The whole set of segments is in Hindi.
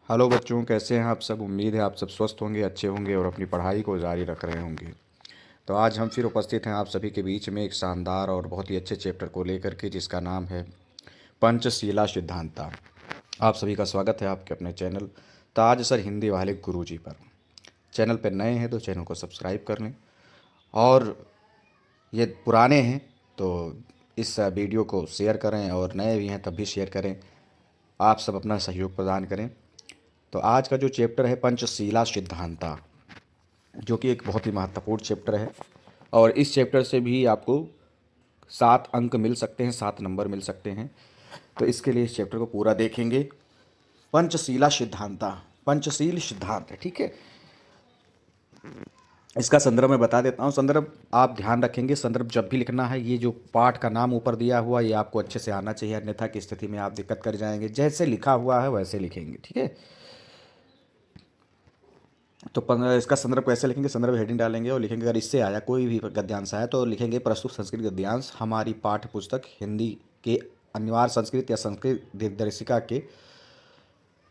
हेलो बच्चों, कैसे हैं आप सब। उम्मीद है आप सब स्वस्थ होंगे, अच्छे होंगे और अपनी पढ़ाई को जारी रख रहे होंगे। तो आज हम फिर उपस्थित हैं आप सभी के बीच में एक शानदार और बहुत ही अच्छे चैप्टर को लेकर के, जिसका नाम है पंचशीला सिद्धांता। आप सभी का स्वागत है आपके अपने चैनल ताज सर हिंदी वाले गुरुजी पर। चैनल पर नए हैं तो चैनल को सब्सक्राइब कर लें, और ये पुराने हैं तो इस वीडियो को शेयर करें, और नए भी हैं तब भी शेयर करें। आप सब अपना सहयोग प्रदान करें। तो आज का जो चैप्टर है पंचशीला सिद्धांता, जो कि एक बहुत ही महत्वपूर्ण चैप्टर है, और इस चैप्टर से भी आपको 7 अंक मिल सकते हैं, 7 नंबर मिल सकते हैं। तो इसके लिए इस चैप्टर को पूरा देखेंगे। पंचशीला सिद्धांता, पंचशील सिद्धांत है, ठीक है। इसका संदर्भ मैं बता देता हूँ। संदर्भ आप ध्यान रखेंगे, संदर्भ जब भी लिखना है, ये जो पाठ का नाम ऊपर दिया हुआ ये आपको अच्छे से आना चाहिए, अन्यथा की स्थिति में आप दिक्कत कर जाएंगे। जैसे लिखा हुआ है वैसे लिखेंगे, ठीक है। तो इसका संदर्भ कैसे लिखेंगे, संदर्भ हेडिंग डालेंगे और लिखेंगे अगर इससे आया कोई भी गद्यांश आया तो लिखेंगे प्रस्तुत संस्कृत गद्यांश हमारी पाठ्य पुस्तक हिंदी के अनिवार्य संस्कृत या संस्कृत दिग्दर्शिका के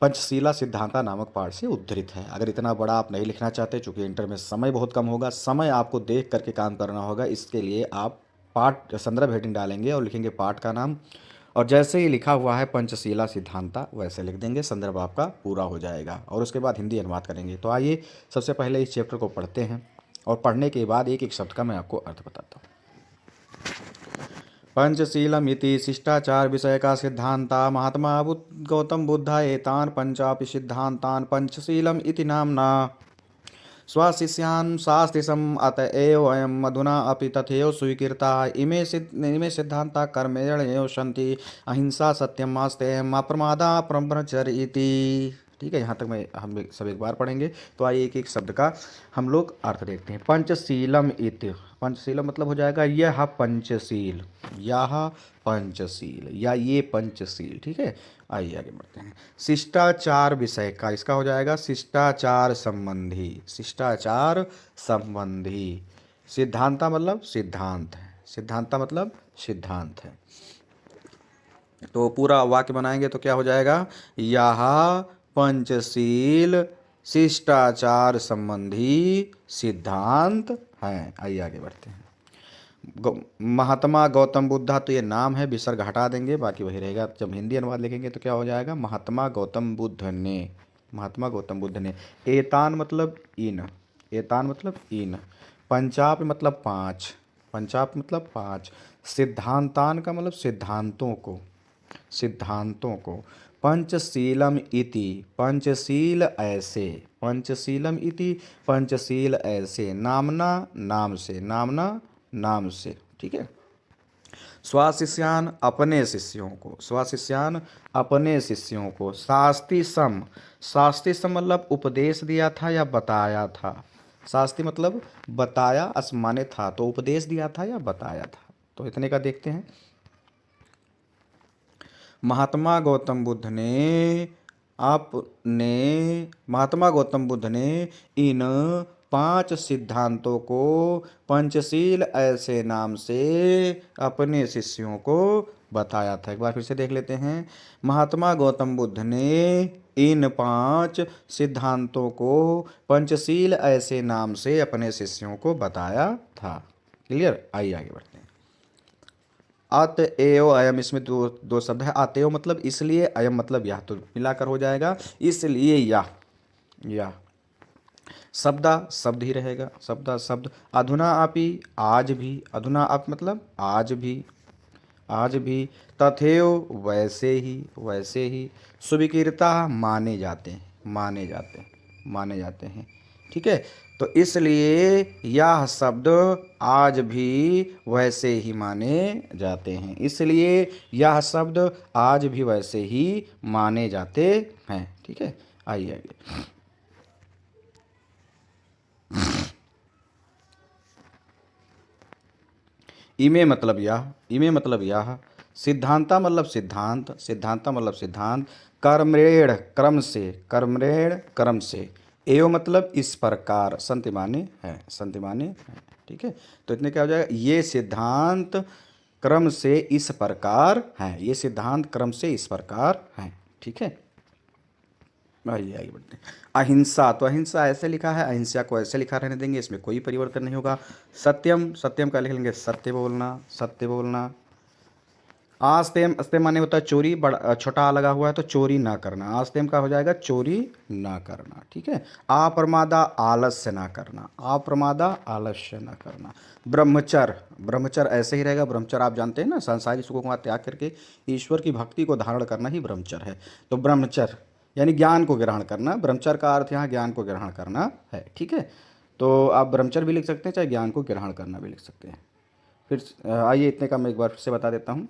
पंचशीला सिद्धांता नामक पाठ से उद्धृत है। अगर इतना बड़ा आप नहीं लिखना चाहते, चूंकि इंटर में समय बहुत कम होगा, समय आपको देख करके काम करना होगा, इसके लिए आप पाठ संदर्भ हेडिंग डालेंगे और लिखेंगे पाठ का नाम, और जैसे ही लिखा हुआ है पंचशीला सिद्धांता वैसे लिख देंगे, संदर्भ आपका पूरा हो जाएगा। और उसके बाद हिंदी अनुवाद करेंगे। तो आइए सबसे पहले इस चैप्टर को पढ़ते हैं, और पढ़ने के बाद एक एक शब्द का मैं आपको अर्थ बताता हूँ। पंचशीलमिति शिष्टाचार विषय का सिद्धांता महात्मा गौतम बुद्ध एतान पंचापि सिद्धांतान पंचशीलम इति नाम्ना स्वशिष्यान् शास्त्रिसम् अत एव अयम् अधुना अपि तथैव स्वीकृता। इमे सिद्धांता कर्मेण एव सन्ति अहिंसा सत्यम आस्तेयम् अप्रमादा ब्रह्मचर्य इति। ठीक है, यहाँ तक हम सब एक बार पढ़ेंगे। तो आइए एक एक शब्द का हम लोग अर्थ देखते हैं। पंचशीलम इति, पंचशीलम मतलब हो जाएगा यह पंचशील, यह पंचशील या ये पंचशील, ठीक है। आइए आगे बढ़ते हैं। शिष्टाचार विषय का, इसका हो जाएगा शिष्टाचार संबंधी, शिष्टाचार संबंधी। सिद्धांता मतलब सिद्धांत है, सिद्धांता मतलब सिद्धांत है। तो पूरा वाक्य बनाएंगे तो क्या हो जाएगा, यह पंचशील शिष्टाचार संबंधी सिद्धांत है। आइए आगे बढ़ते हैं। महात्मा गौतम बुद्धा, तो ये नाम है, विसर्ग हटा देंगे, बाकी वही रहेगा। जब हिंदी अनुवाद लिखेंगे तो क्या हो जाएगा, महात्मा गौतम बुद्ध ने, महात्मा गौतम बुद्ध ने। एतान मतलब इन, एतान मतलब इन। पंचाप मतलब 5, पंचाप मतलब 5। सिद्धांतान का मतलब सिद्धांतों को, सिद्धांतों को। पंचशीलम इति, पंचशील ऐसे, पंचशीलम इति पंचशील ऐसे। नामना नाम से, नामना नाम से, ठीक है। स्वशिष्यान अपने शिष्यों को, स्वशिष्यान अपने शिष्यों को। शास्ति सम, शास्ति सम मतलब उपदेश दिया था या बताया था। शास्ति मतलब बताया, असमान्य था तो उपदेश दिया था या बताया था। तो इतने का देखते हैं। महात्मा गौतम बुद्ध ने आपने, महात्मा गौतम बुद्ध ने इन 5 सिद्धांतों को पंचशील ऐसे नाम से अपने शिष्यों को बताया था। एक बार फिर से देख लेते हैं। महात्मा गौतम बुद्ध ने इन 5 सिद्धांतों को पंचशील ऐसे नाम से अपने शिष्यों को बताया था। क्लियर, आइए आगे बढ़ते हैं। अतएव अयम, इसमें दो शब्द है। अतएव मतलब इसलिए, अयम मतलब यह, तो मिलाकर हो जाएगा इसलिए यह। शब्दा शब्द ही रहेगा, शब्दा शब्द। अधुना अपि आज भी, अधुना आप मतलब आज भी, आज भी। तथैव वैसे ही, वैसे ही। स्वीकृता माने जाते हैं, माने जाते हैं, माने जाते हैं, ठीक है। तो इसलिए यह शब्द आज भी वैसे ही माने जाते हैं, इसलिए यह शब्द आज भी वैसे ही माने जाते हैं, ठीक है। आइए आगे। इमे मतलब यह, इमे मतलब यह। सिद्धांता मतलब सिद्धांत, सिद्धांता मतलब सिद्धांत। कर्मरेण क्रम से, कर्मरेण क्रम से। एवं मतलब इस प्रकार, संति माने है, संति माने है, ठीक है। तो इतने क्या हो जाएगा, ये सिद्धांत क्रम से इस प्रकार है, ये सिद्धांत क्रम से इस प्रकार है, ठीक है। आइए आगे बढ़ते हैं। अहिंसा, तो अहिंसा ऐसे लिखा है, अहिंसा को ऐसे लिखा रहने देंगे, इसमें कोई परिवर्तन नहीं होगा। सत्यम, सत्यम का लिख लेंगे सत्य बोलना, सत्य बोलना। आस्तेम, अस्तेम माने होता है चोरी, बड़ा छोटा आ लगा हुआ है तो चोरी ना करना, आस्तेम का हो जाएगा चोरी ना करना, ठीक है। अप्रमादा, आलस्य ना करना, अप्रमादा आलस्य ना करना। ब्रह्मचर्य, ब्रह्मचर्य ऐसे ही रहेगा, ब्रह्मचर्य आप जानते हैं ना, सांसारिक सुखों का त्याग करके ईश्वर की भक्ति को धारण करना ही ब्रह्मचर्य है। तो ब्रह्मचर्य यानी ज्ञान को ग्रहण करना, ब्रह्मचर्य का अर्थ यहाँ ज्ञान को ग्रहण करना है, ठीक है। तो आप ब्रह्मचर्य भी लिख सकते हैं, चाहे ज्ञान को ग्रहण करना भी लिख सकते हैं। फिर आइए इतने का मैं एक बार फिर से बता देता हूँ।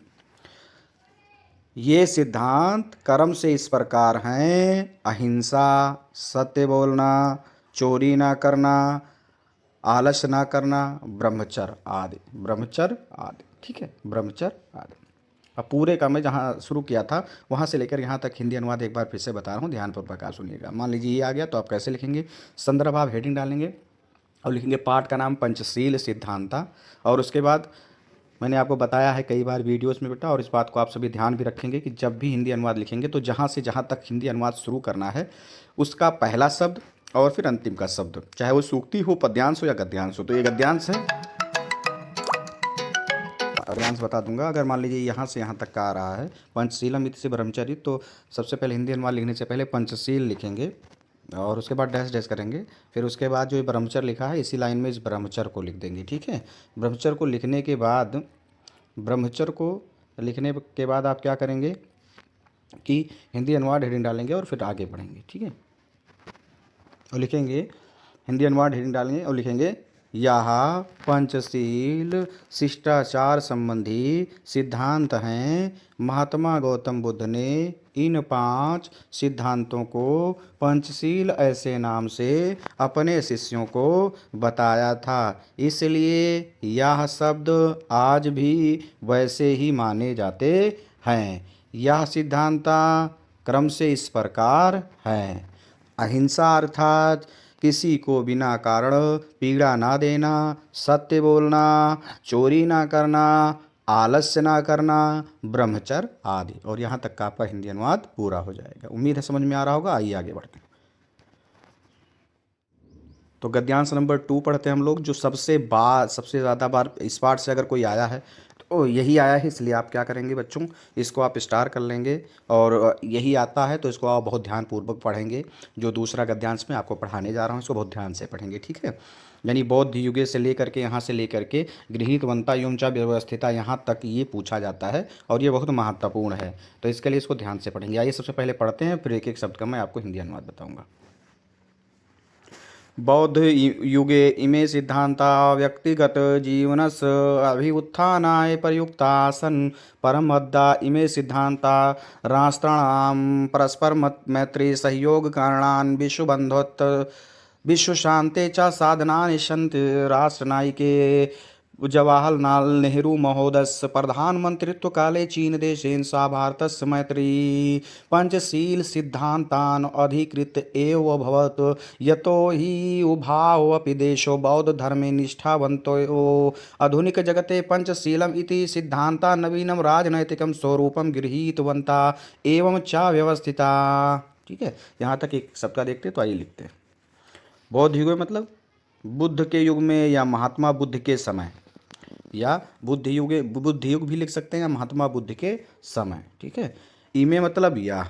ये सिद्धांत कर्म से इस प्रकार हैं: अहिंसा, सत्य बोलना, चोरी ना करना, आलस्य ना करना, ब्रह्मचर्य आदि, ब्रह्मचर्य आदि, ठीक है, ब्रह्मचर्य आदि। अब पूरे का मैं जहाँ शुरू किया था वहाँ से लेकर यहाँ तक हिंदी अनुवाद एक बार फिर से बता रहा हूँ, ध्यानपूर्वक आप सुनिएगा। मान लीजिए ये आ गया तो आप कैसे लिखेंगे, संदर्भ आप हेडिंग डालेंगे और लिखेंगे पाठ का नाम पंचशील सिद्धांता। और उसके बाद मैंने आपको बताया है कई बार वीडियोस में बेटा, और इस बात को आप सभी ध्यान भी रखेंगे कि जब भी हिंदी अनुवाद लिखेंगे तो जहाँ से जहाँ तक हिंदी अनुवाद शुरू करना है उसका पहला शब्द और फिर अंतिम का शब्द, चाहे वो सूक्ति हो, पद्यांश हो या गद्यांश हो। तो ये गद्यांश है, गद्यांश बता दूंगा। अगर मान लीजिए यहाँ से यहाँ तक का आ रहा है पंचशीलम इति से ब्रह्मचर्य, तो सबसे पहले हिंदी अनुवाद लिखने से पहले पंचशील लिखेंगे और उसके बाद डैश डैश करेंगे। फिर उसके बाद जो ये ब्रह्मचर्य लिखा है इसी लाइन में इस ब्रह्मचर्य को लिख देंगे, ठीक है। ब्रह्मचर्य को लिखने के बाद, ब्रह्मचर्य को लिखने के बाद आप क्या करेंगे कि हिंदी अनुवाद हेडिंग डालेंगे और फिर आगे बढ़ेंगे, ठीक है। और लिखेंगे, हिंदी अनुवाद हेडिंग डालेंगे और लिखेंगे यह पंचशील शिष्टाचार संबंधी सिद्धांत हैं। महात्मा गौतम बुद्ध ने इन 5 सिद्धांतों को पंचशील ऐसे नाम से अपने शिष्यों को बताया था, इसलिए यह शब्द आज भी वैसे ही माने जाते हैं। यह सिद्धांता क्रम से इस प्रकार है: अहिंसा अर्थात किसी को बिना कारण पीड़ा ना देना, सत्य बोलना, चोरी ना करना, आलस्य ना करना, ब्रह्मचर्य आदि। और यहाँ तक का आपका हिंदी अनुवाद पूरा हो जाएगा। उम्मीद है समझ में आ रहा होगा। आइए आगे बढ़ते हैं। तो गद्यांश नंबर 2 पढ़ते हैं हम लोग, जो सबसे ज़्यादा बार इस पाठ से अगर कोई आया है तो यही आया है, इसलिए आप क्या करेंगे बच्चों, इसको आप स्टार कर लेंगे। और यही आता है तो इसको आप बहुत ध्यानपूर्वक पढ़ेंगे। जो दूसरा गद्यांश में आपको पढ़ाने जा रहा हूँ इसको बहुत ध्यान से पढ़ेंगे, ठीक है। यानी बौद्ध युगे से लेकर के यहाँ से लेकर के गृहीतवंता एवं च व्यवस्थिता यहाँ तक ये पूछा जाता है और ये बहुत महत्वपूर्ण है, तो इसके लिए इसको ध्यान से पढ़ेंगे। आइए सबसे पहले पढ़ते हैं, फिर एक एक शब्द का मैं आपको हिंदी अनुवाद बताऊँगा। बौद्ध युगे इमे सिद्धांता व्यक्तिगत जीवनस्य अभ्युत्थानाय प्रयुक्तासन्। परमहद्दा इमे सिद्धांता राष्ट्राणां परस्पर मैत्री सहयोग कारणान् विश्वबन्धुत्व विश्वशान्ते च साधनानि सन्ति। राष्ट्रनायके जवाहरलाल नेहरू महोदयस्य प्रधानमन्त्रित्वकाले चीनदेशेन सह भारतस्य मैत्री पंचशील सिद्धान्तान् अधिकृत एव अभवत्, यतो हि उभावो अपि देशौ बौद्धधर्मे निष्ठावन्तो आधुनिक जगते पंचशीलम् इति सिद्धान्ता नवीनं राजनैतिकं स्वरूपं गृहीतवन्ता एवं च व्यवस्थिता। ठीक है, यहाँ तक एक शब्द देखते तो आइए लिखते हैं। बौद्ध युग में मतलब बुद्ध के युग में या महात्मा बुद्ध के समय, या बुद्ध युग भी लिख सकते हैं या महात्मा बुद्ध के समय, ठीक है। इमे मतलब यह,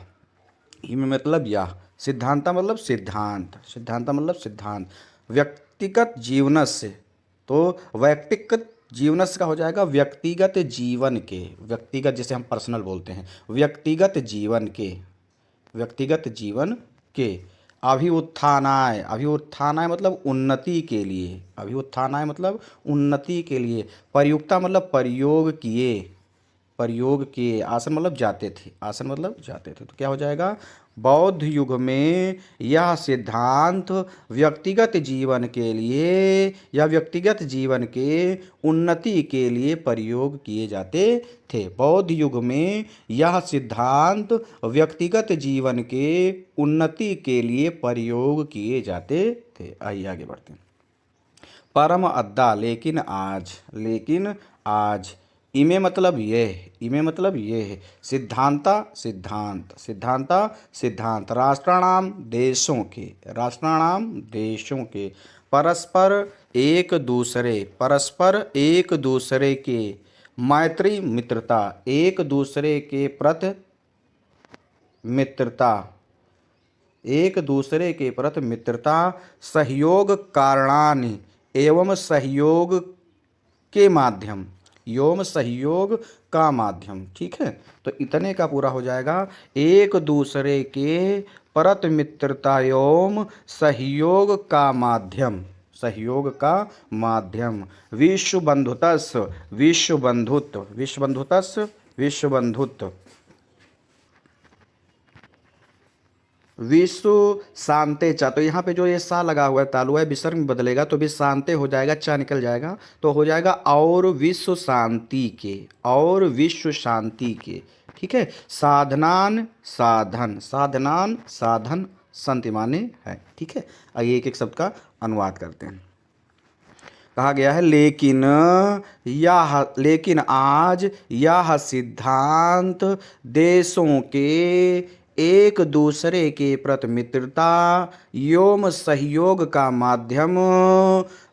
इमे मतलब यह, सिद्धांता मतलब सिद्धांत, सिद्धांता मतलब सिद्धांत, व्यक्तिगत जीवनस्य, तो व्यक्तिगत जीवनस्य का हो जाएगा व्यक्तिगत जीवन के, व्यक्तिगत जैसे हम पर्सनल बोलते हैं, व्यक्तिगत जीवन के, व्यक्तिगत जीवन के। अभिउत्थानाय, अभिउत्थानाय मतलब उन्नति के लिए, अभिउत्थानाय मतलब उन्नति के लिए। प्रयुक्ता मतलब प्रयोग किए, प्रयोग किए। आसन मतलब जाते थे, आसन मतलब जाते थे। तो क्या हो जाएगा, बौद्ध युग में यह सिद्धांत व्यक्तिगत जीवन के लिए या व्यक्तिगत जीवन के उन्नति के लिए प्रयोग किए जाते थे। बौद्ध युग में यह सिद्धांत व्यक्तिगत जीवन के उन्नति के लिए प्रयोग किए जाते थे। आइए आगे बढ़ते हैं। परम अद्दा लेकिन आज, लेकिन आज इमे मतलब ये है, इमे मतलब ये है। सिद्धांता सिद्धांत, सिद्धांता सिद्धांत। राष्ट्राणाम देशों के, राष्ट्राणाम देशों के। परस्पर एक दूसरे, परस्पर एक दूसरे के। मैत्री मित्रता, एक दूसरे के प्रति मित्रता, एक दूसरे के प्रति मित्रता। सहयोग कारणानि, एवं सहयोग के माध्यम, एवं सहयोग का माध्यम। ठीक है, तो इतने का पूरा हो जाएगा। एक दूसरे के प्रति मित्रता एवं सहयोग का माध्यम, सहयोग का माध्यम। विश्व बंधुतस्य, विश्व बंधुत्व, विश्व बंधुतस्य, विश्व बंधुत्व। विश्व शांते चा, तो यहाँ पे जो ये सा लगा हुआ है, तालु है, विसर्ग में बदलेगा तो भी शांते हो जाएगा, चा निकल जाएगा तो हो जाएगा और विश्व शांति के, और विश्व शांति के। ठीक है, साधनान साधन, साधनान साधन संति माने है। ठीक है, आइए एक एक शब्द का अनुवाद करते हैं। कहा गया है लेकिन यह, लेकिन आज यह सिद्धांत देशों के एक दूसरे के प्रति मित्रता एवं सहयोग का माध्यम,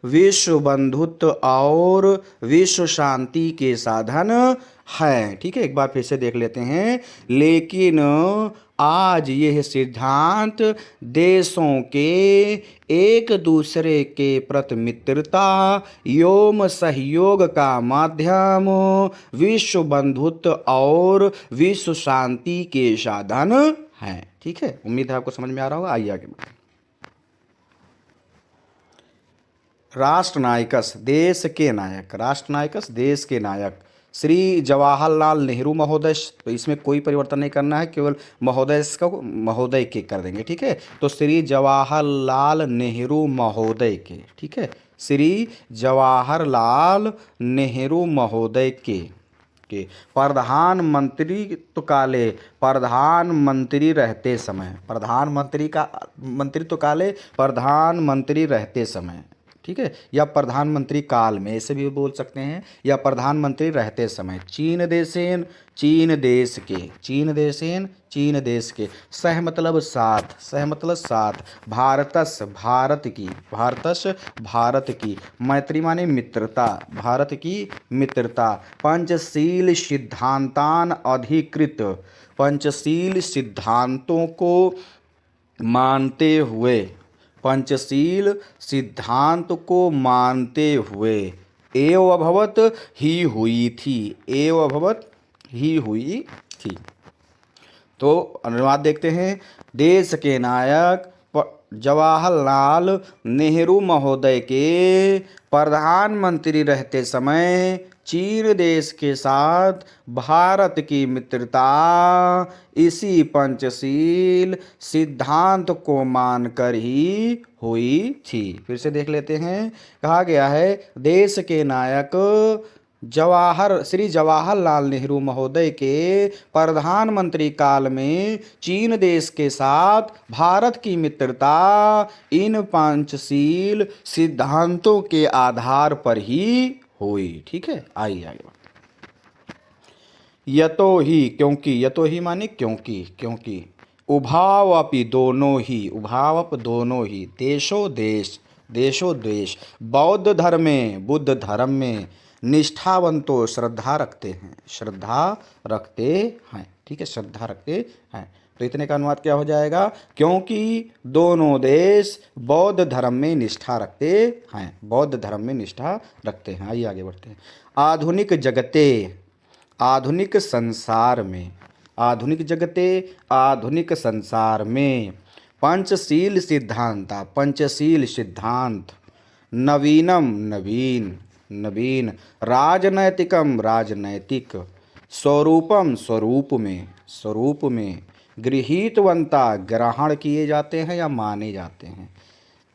विश्व बंधुत्व और विश्व शांति के साधन है। ठीक है, एक बार फिर से देख लेते हैं। लेकिन आज यह सिद्धांत देशों के एक दूसरे के प्रति मित्रता एवं सहयोग का माध्यम, विश्व बंधुत्व और विश्व शांति के साधन है। ठीक है, उम्मीद है आपको समझ में आ रहा होगा। आइए आगे बढ़ते हैं। राष्ट्रनायकस, देश के नायक, राष्ट्रनायकस देश के नायक श्री जवाहरलाल नेहरू महोदय। तो इसमें कोई परिवर्तन नहीं करना है, केवल महोदय का महोदय के कर देंगे। ठीक है, तो श्री जवाहरलाल नेहरू महोदय के। ठीक है, श्री जवाहरलाल नेहरू महोदय के प्रधानमंत्रित्व काले, प्रधानमंत्री रहते समय, प्रधानमंत्री का मंत्रित्व काले, प्रधानमंत्री रहते समय। ठीक है, या प्रधानमंत्री काल में, ऐसे भी बोल सकते हैं, या प्रधानमंत्री रहते समय। चीन देशेन, चीन देश के, चीन देशेन, चीन देश के। सह मतलब साथ, सह मतलब साथ। भारतस, भारत की, भारतस भारत की। मैत्री माने मित्रता, भारत की मित्रता। पंचशील सिद्धांतान अधिकृत, पंचशील सिद्धांतों को मानते हुए, पंचशील सिद्धांत को मानते हुए। एव अभवत ही हुई थी, एव अभवत ही हुई थी। तो अनुवाद देखते हैं। देश के नायक जवाहरलाल नेहरू महोदय के प्रधानमंत्री रहते समय चीन देश के साथ भारत की मित्रता इसी पंचशील सिद्धांत को मानकर ही हुई थी। फिर से देख लेते हैं। कहा गया है देश के नायक श्री जवाहरलाल नेहरू महोदय के प्रधानमंत्री काल में चीन देश के साथ भारत की मित्रता इन पंचशील सिद्धांतों के आधार पर ही हुई। ठीक है, आइए आगे बढ़ते हैं। यतो ही, क्योंकि, यतो ही माने क्योंकि, क्योंकि। उभावपि दोनों ही, उभावप दोनों ही। देशो देश, देशो देश। बौद्ध धर्म में, बुद्ध धर्म में। निष्ठावंतो, श्रद्धा रखते हैं, श्रद्धा रखते हैं। ठीक है, श्रद्धा रखते हैं। तो इतने का अनुवाद क्या हो जाएगा? क्योंकि दोनों देश बौद्ध धर्म में निष्ठा रखते हैं, बौद्ध धर्म में निष्ठा रखते हैं। आइए आगे बढ़ते हैं। आधुनिक जगते, आधुनिक संसार में, आधुनिक जगते, आधुनिक संसार में। पंचशील सिद्धांत, पंचशील सिद्धांत। नवीनम, नवीन, नवीन। राजनैतिकम, राजनैतिक। स्वरूपम, स्वरूप में, स्वरूप में। गृहीतवंता, ग्रहण किए जाते हैं या माने जाते हैं।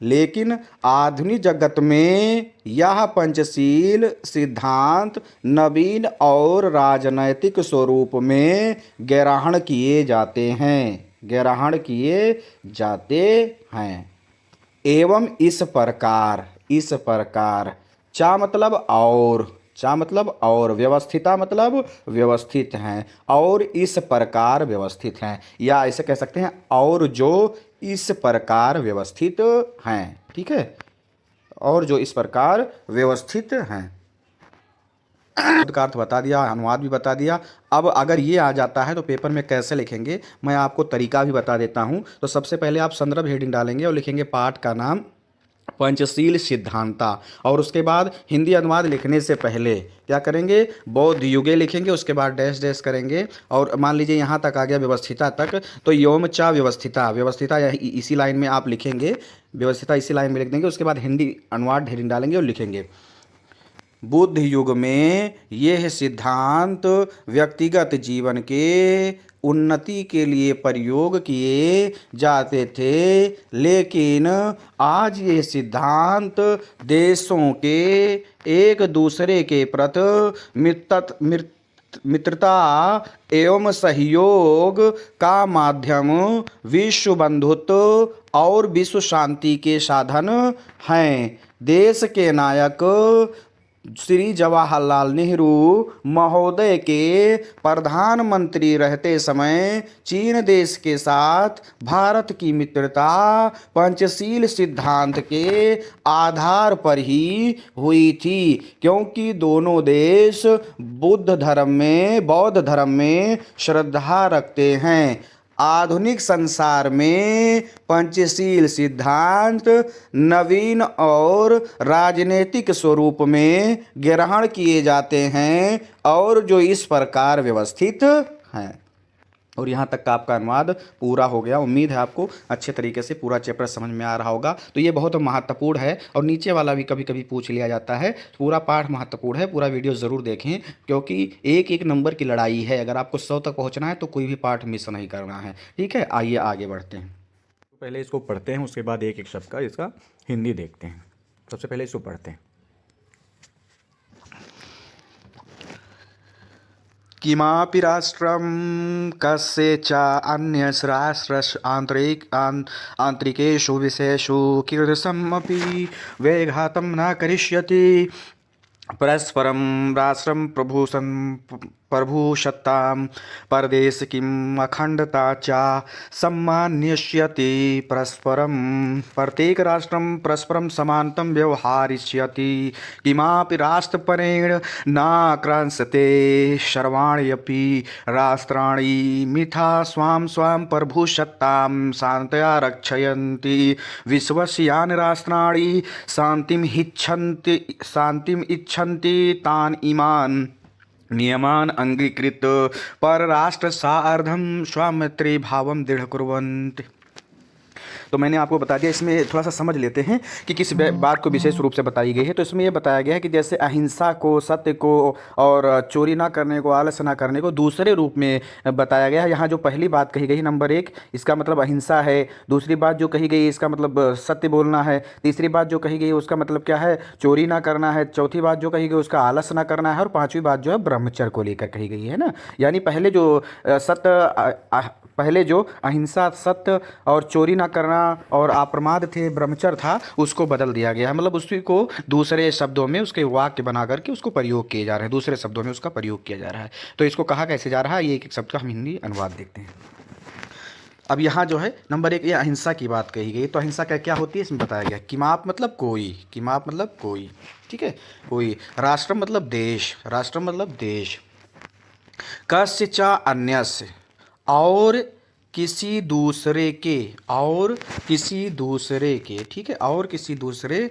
लेकिन आधुनिक जगत में यह पंचशील सिद्धांत नवीन और राजनैतिक स्वरूप में ग्रहण किए जाते हैं, ग्रहण किए जाते हैं। एवं इस प्रकार, इस प्रकार। चा मतलब और, चा मतलब और, व्यवस्थिता मतलब व्यवस्थित हैं, और इस प्रकार व्यवस्थित हैं, या ऐसे कह सकते हैं और जो इस प्रकार व्यवस्थित हैं। ठीक है, और जो इस प्रकार व्यवस्थित हैं। का अर्थ बता दिया, अनुवाद भी बता दिया। अब अगर ये आ जाता है तो पेपर में कैसे लिखेंगे मैं आपको तरीका भी बता देता हूँ। तो सबसे पहले आप संदर्भ हेडिंग डालेंगे और लिखेंगे पाठ का नाम पंचशील सिद्धांता, और उसके बाद हिंदी अनुवाद लिखने से पहले क्या करेंगे, बौद्ध युगे लिखेंगे, उसके बाद डैश डैश करेंगे, और मान लीजिए यहाँ तक आ गया व्यवस्थिता तक, तो योमचा व्यवस्थिता, व्यवस्थिता इसी लाइन में आप लिखेंगे, व्यवस्थिता इसी लाइन में लिख देंगे। उसके बाद हिंदी अनुवाद हेडिंग डालेंगे और लिखेंगे बुद्ध युग में यह सिद्धांत व्यक्तिगत जीवन के उन्नति के लिए प्रयोग किए जाते थे, लेकिन आज ये सिद्धांत देशों के एक दूसरे के प्रति मित्रता एवं सहयोग का माध्यम, विश्व बंधुत्व और विश्व शांति के साधन हैं। देश के नायक श्री जवाहरलाल नेहरू महोदय के प्रधानमंत्री रहते समय चीन देश के साथ भारत की मित्रता पंचशील सिद्धांत के आधार पर ही हुई थी, क्योंकि दोनों देश बौद्ध धर्म में श्रद्धा रखते हैं। आधुनिक संसार में पंचशील सिद्धांत नवीन और राजनीतिक स्वरूप में ग्रहण किए जाते हैं, और जो इस प्रकार व्यवस्थित हैं। और यहाँ तक का आपका अनुवाद पूरा हो गया। उम्मीद है आपको अच्छे तरीके से पूरा चैप्टर समझ में आ रहा होगा। तो ये बहुत महत्वपूर्ण है, और नीचे वाला भी कभी कभी पूछ लिया जाता है। पूरा पाठ महत्वपूर्ण है, पूरा वीडियो ज़रूर देखें, क्योंकि एक एक नंबर की लड़ाई है। अगर आपको 100 तक पहुँचना है तो कोई भी पाठ मिस नहीं करना है। ठीक है, आइए आगे बढ़ते हैं। तो पहले इसको पढ़ते हैं, उसके बाद एक एक शब्द का इसका हिंदी देखते हैं। सबसे पहले इसको पढ़ते हैं। किमापि राष्ट्रं कस्य च अन्यराष्ट्रस्य आन्तरिकेषु विषयेषु कीदृशमपि व्याघातं न करिष्यति। परस्परं राष्ट्रं प्रभुसत्तां परदेश किम् अखंडता च सम्मानयिष्यति। परस्परं प्रत्येक राष्ट्रं परस्परं समानतं व्यवहारिष्यति। किमापि राष्ट्रपरेण नाक्रांसते सर्वाण्यपि राष्ट्राणि मिथा स्वां स्वां प्रभुसत्तां शान्तया रक्षयन्ति। विश्वस्यानि राष्ट्राणि शान्तिम् इच्छन्ति तान् इमान् नियमान् अंगीकृत परराष्ट्र सार्धं स्वमैत्री भावं दृढ़ कुर्वन्ति। तो मैंने आपको बता दिया, इसमें थोड़ा सा समझ लेते हैं कि किस बात को विशेष रूप से बताई गई है। तो इसमें यह बताया गया है कि जैसे अहिंसा को, सत्य को और चोरी ना करने को, आलस्य ना करने को दूसरे रूप में बताया गया है। यहाँ जो पहली बात कही गई नंबर 1, इसका मतलब अहिंसा है। दूसरी बात जो कही गई इसका मतलब सत्य बोलना है। तीसरी बात जो कही गई उसका मतलब क्या है, चोरी ना करना है। चौथी बात जो कही गई उसका आलस्य ना करना है। और पाँचवीं बात जो है ब्रह्मचर्य को लेकर कही गई है ना। यानी पहले जो अहिंसा, सत्य और चोरी ना करना और अप्रमाद थे, ब्रह्मचर्य था, उसको बदल दिया गया है। मतलब उसी को दूसरे शब्दों में उसके वाक्य बना करके उसको प्रयोग किए जा रहे हैं, दूसरे शब्दों में उसका प्रयोग किया जा रहा है। तो इसको कहा कैसे जा रहा है, ये एक एक शब्द का हम हिंदी अनुवाद देखते हैं। अब यहाँ जो है नंबर 1 ये अहिंसा की बात कही गई। तो अहिंसा क्या होती है इसमें बताया गया। किमाप मतलब कोई, किमाप मतलब कोई, ठीक है, कोई। राष्ट्र मतलब देश, राष्ट्र मतलब देश। कस्य च अन्यस्य, और किसी दूसरे के, और किसी दूसरे के, ठीक है, और किसी दूसरे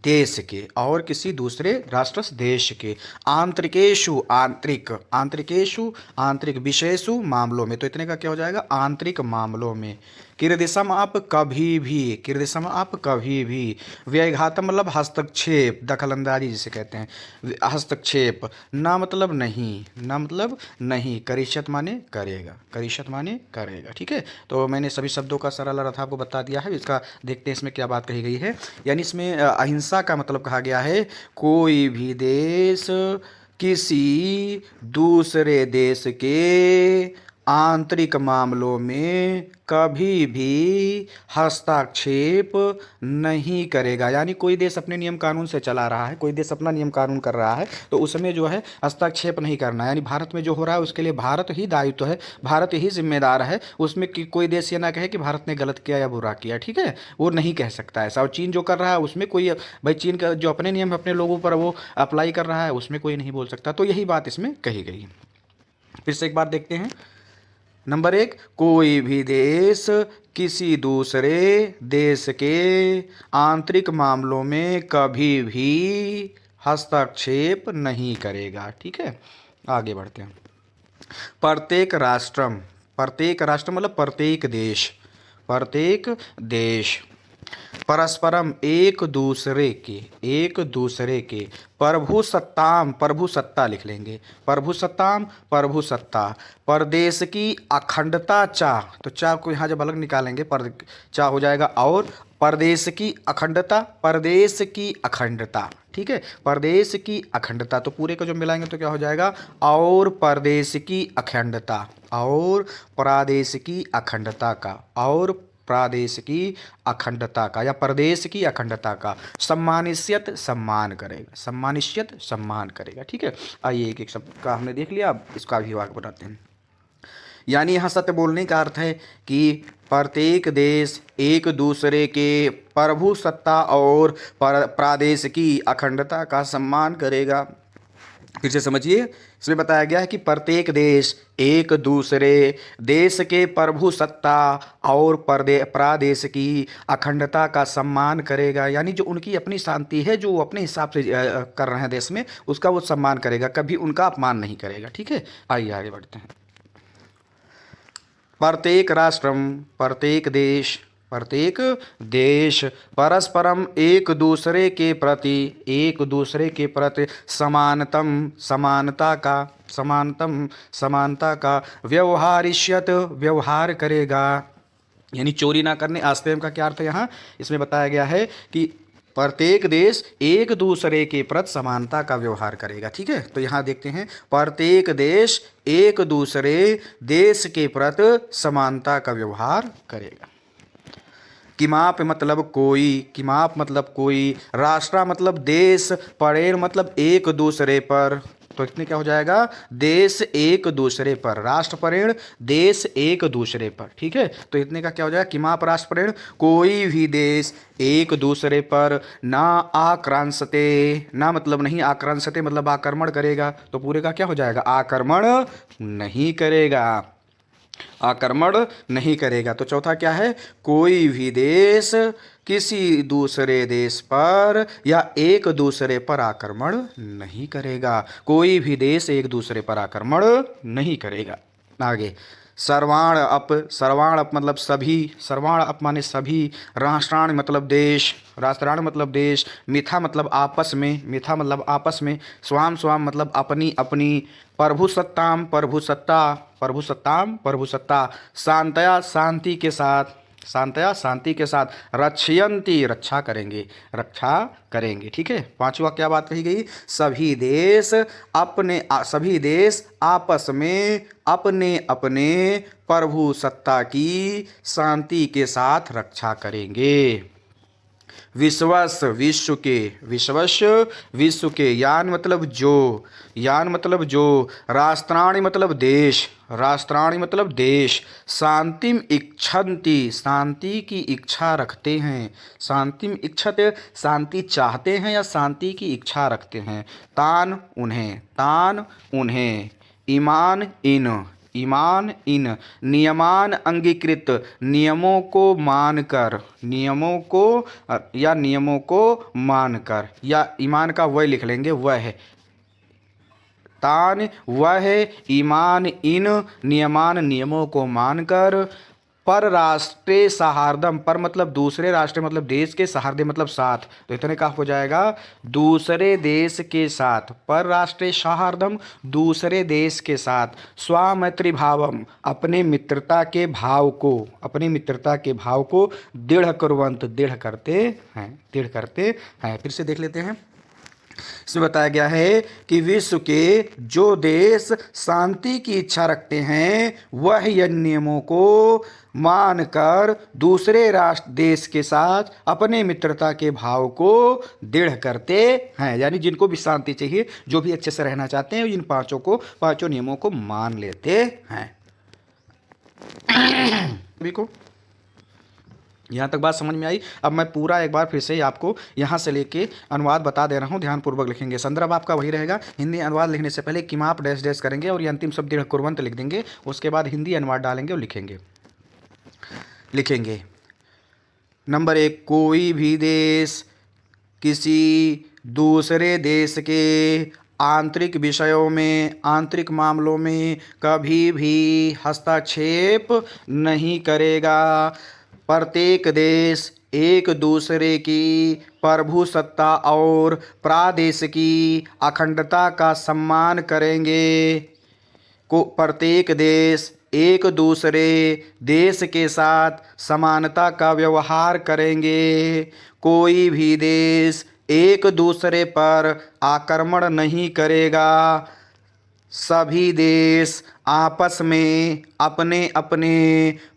देश के, और किसी दूसरे राष्ट्र देश के। आंतरिकेशु, आंतरिकेशु आंतरिक, विषयेषु मामलों में। तो इतने का क्या हो जाएगा, आंतरिक मामलों में। कीदृशम आप कभी भी, कीदृशम आप कभी भी। व्याघातम मतलब हस्तक्षेप, दखलंदाजी जिसे कहते हैं, हस्तक्षेप। ना मतलब नहीं, ना मतलब नहीं। करिष्यत माने करेगा, करिष्यत माने करेगा, ठीक है। तो मैंने सभी शब्दों का सरल अर्थ आपको बता दिया है। इसका देखते हैं इसमें क्या बात कही गई है। यानी इसमें अहिंसा का मतलब कहा गया है कोई भी देश किसी दूसरे देश के आंतरिक मामलों में कभी भी हस्तक्षेप नहीं करेगा। यानी कोई देश अपने नियम कानून से चला रहा है, कोई देश अपना नियम कानून कर रहा है, तो उसमें जो है हस्तक्षेप नहीं करना। यानी भारत में जो हो रहा है उसके लिए भारत ही दायित्व है, भारत ही जिम्मेदार है। उसमें कोई देश ये ना कहे कि भारत ने गलत किया या बुरा किया, ठीक है, वो नहीं कह सकता ऐसा। और चीन जो कर रहा है उसमें कोई, भाई चीन का जो अपने नियम अपने लोगों पर वो अप्लाई कर रहा है, उसमें कोई नहीं बोल सकता। तो यही बात इसमें कही गई। फिर से एक बात देखते हैं। नंबर 1, कोई भी देश किसी दूसरे देश के आंतरिक मामलों में कभी भी हस्तक्षेप नहीं करेगा। ठीक है, आगे बढ़ते हैं। प्रत्येक राष्ट्र मतलब प्रत्येक देश परस्परम एक दूसरे के प्रभुसत्ता लिख लेंगे, प्रभुसत्ता प्रदेश की अखंडता तो चा को यहाँ जब अलग निकालेंगे चा हो जाएगा और प्रदेश की अखंडता, ठीक है, प्रदेश की अखंडता। तो पूरे को जो मिलाएंगे तो क्या हो जाएगा, और प्रदेश की अखंडता या प्रदेश की अखंडता का सम्मान करेगा। ठीक है, आइए एक एक शब्द का हमने देख लिया, अब इसका भी वाक्य बनाते हैं। यानी यहाँ सत्य बोलने का अर्थ है कि प्रत्येक देश एक दूसरे के प्रभुसत्ता और प्रादेश की अखंडता का सम्मान करेगा। फिर से समझिए, इसमें बताया गया है कि प्रत्येक देश एक दूसरे देश के प्रभुसत्ता और प्रादेश की अखंडता का सम्मान करेगा। यानी जो उनकी अपनी शांति है, जो वो अपने हिसाब से कर रहे हैं देश में, उसका वो सम्मान करेगा, कभी उनका अपमान नहीं करेगा। ठीक है, आइए आगे बढ़ते हैं। प्रत्येक देश परस्परम एक दूसरे के प्रति समानता का व्यवहार करेगा। यानी चोरी ना करने, आस्तेम का क्या अर्थ है यहाँ इसमें बताया गया है कि प्रत्येक देश एक दूसरे के प्रति समानता का व्यवहार करेगा। ठीक है, तो यहाँ देखते हैं, प्रत्येक देश एक दूसरे देश के प्रति समानता का व्यवहार करेगा। किमाप मतलब कोई, राष्ट्र मतलब देश, परेर मतलब एक दूसरे पर, तो इतने क्या हो जाएगा, देश एक दूसरे पर, राष्ट्र परेण देश एक दूसरे पर। ठीक है, तो इतने का क्या हो जाएगा, किमाप राष्ट्र परेण कोई भी देश एक दूसरे पर ना आक्रांसते, ना मतलब नहीं, आक्रांसते मतलब आक्रमण करेगा, तो पूरे का क्या हो जाएगा, आक्रमण नहीं करेगा। तो चौथा क्या है, कोई भी देश किसी दूसरे देश पर या एक दूसरे पर आक्रमण नहीं करेगा। कोई भी देश एक दूसरे पर आक्रमण नहीं करेगा। आगे सर्वाण अप मतलब सभी, सर्वाण अप माने सभी, राष्ट्राण मतलब देश, मिथा मतलब आपस में, स्वाम मतलब अपनी, प्रभुसत्ता, शांतया शांति के साथ, रक्षयंती रक्षा करेंगे। ठीक है, पांचवा क्या बात कही गई, सभी देश आपस में अपने प्रभुसत्ता की शांति के साथ रक्षा करेंगे। विश्व के, यान मतलब जो, राष्ट्राणि मतलब देश, शांतिम इच्छन्ति शांति की इच्छा रखते हैं, शांतिम इच्छते शांति चाहते हैं या शांति की इच्छा रखते हैं, तान उन्हें, ईमान इन नियमान अंगीकृत नियमों को मानकर या ईमान का वह लिख लेंगे, वह तान वह ईमान इन नियमों को मानकर, पर राष्ट्रीय सौहार्दम, पर मतलब दूसरे राष्ट्र मतलब देश के, सौहार्द मतलब साथ, तो इतने का हो जाएगा दूसरे देश के साथ, पर राष्ट्रीय सौहार्दम दूसरे देश के साथ, स्वामैत्री भावम अपने मित्रता के भाव को दृढ़ करते हैं। फिर से देख लेते हैं, इसमें बताया गया है कि विश्व के जो देश शांति की इच्छा रखते हैं वह इन नियमों को मानकर दूसरे राष्ट्र देश के साथ अपने मित्रता के भाव को दृढ़ करते हैं। यानी जिनको भी शांति चाहिए, जो भी अच्छे से रहना चाहते हैं, इन पांचों नियमों को मान लेते हैं। सभी को यहाँ तक बात समझ में आई। अब मैं पूरा एक बार फिर से ही आपको यहाँ से लेके अनुवाद बता दे रहा हूँ, ध्यानपूर्वक लिखेंगे। संदर्भ आपका वही रहेगा। हिंदी अनुवाद लिखने से पहले किमाप डैश डैश करेंगे और ये अंतिम शब्द दृढ़ कुर्वंत लिख देंगे। उसके बाद हिंदी अनुवाद डालेंगे और लिखेंगे। नंबर 1, कोई भी देश किसी दूसरे देश के आंतरिक विषयों में, आंतरिक मामलों में कभी भी हस्तक्षेप नहीं करेगा। प्रत्येक देश एक दूसरे की प्रभुसत्ता और प्रादेशिकी अखंडता का सम्मान करेंगे। प्रत्येक देश एक दूसरे देश के साथ समानता का व्यवहार करेंगे। कोई भी देश एक दूसरे पर आक्रमण नहीं करेगा। सभी देश आपस में अपने अपने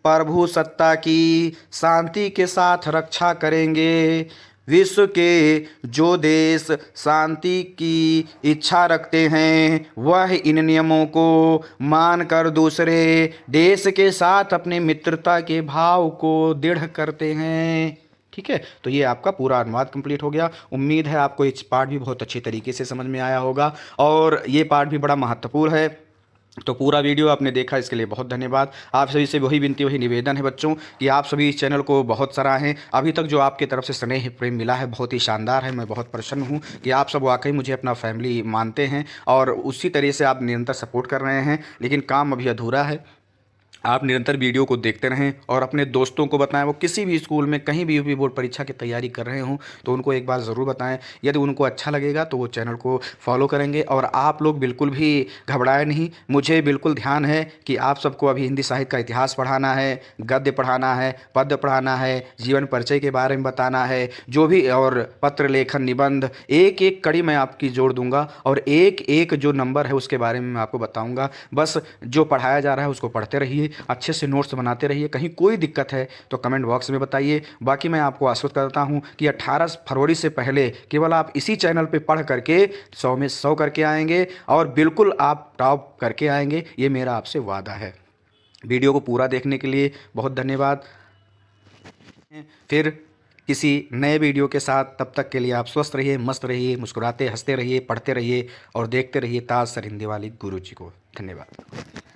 प्रभुसत्ता की शांति के साथ रक्षा करेंगे। विश्व के जो देश शांति की इच्छा रखते हैं वह इन नियमों को मानकर दूसरे देश के साथ अपने मित्रता के भाव को दृढ़ करते हैं। ठीक है, तो ये आपका पूरा अनुवाद कंप्लीट हो गया। उम्मीद है आपको ये पार्ट भी बहुत अच्छी तरीके से समझ में आया होगा और ये पार्ट भी बड़ा महत्वपूर्ण है। तो पूरा वीडियो आपने देखा, इसके लिए बहुत धन्यवाद। आप सभी से वही विनती, वही निवेदन है बच्चों कि आप सभी इस चैनल को बहुत सराहें। अभी तक जो आपकी तरफ से स्नेह प्रेम मिला है बहुत ही शानदार है। मैं बहुत प्रसन्न हूँ कि आप सब वाकई मुझे अपना फैमिली मानते हैं और उसी तरह से आप निरंतर सपोर्ट कर रहे हैं। लेकिन काम अभी अधूरा है। आप निरंतर वीडियो को देखते रहें और अपने दोस्तों को बताएं। वो किसी भी स्कूल में कहीं भी यूपी बोर्ड परीक्षा की तैयारी कर रहे हों तो उनको एक बार ज़रूर बताएं। यदि उनको अच्छा लगेगा तो वो चैनल को फॉलो करेंगे। और आप लोग बिल्कुल भी घबराए नहीं। मुझे बिल्कुल ध्यान है कि आप सबको अभी हिंदी साहित्य का इतिहास पढ़ाना है, गद्य पढ़ाना है, पद्य पढ़ाना है, जीवन परिचय के बारे में बताना है, जो भी और पत्र लेखन निबंध, एक एक कड़ी मैं आपकी जोड़ दूंगा और एक एक जो नंबर है उसके बारे में मैं आपको बताऊंगा। बस जो पढ़ाया जा रहा है उसको पढ़ते रहिए, अच्छे से नोट्स बनाते रहिए। कहीं कोई दिक्कत है तो कमेंट बॉक्स में बताइए। बाकी मैं आपको आश्वस्त करता हूं कि 18 फरवरी से पहले केवल आप इसी चैनल पे पढ़ करके 100 में 100 करके आएंगे और बिल्कुल आप टॉप करके आएंगे, ये मेरा आपसे वादा है। वीडियो को पूरा देखने के लिए बहुत धन्यवाद। फिर किसी नए वीडियो के साथ, तब तक के लिए आप स्वस्थ रहिए, मस्त रहिए, मुस्कुराते हंसते रहिए, पढ़ते रहिए और देखते रहिए ताज सर हिंदी वाली गुरु जी को। धन्यवाद।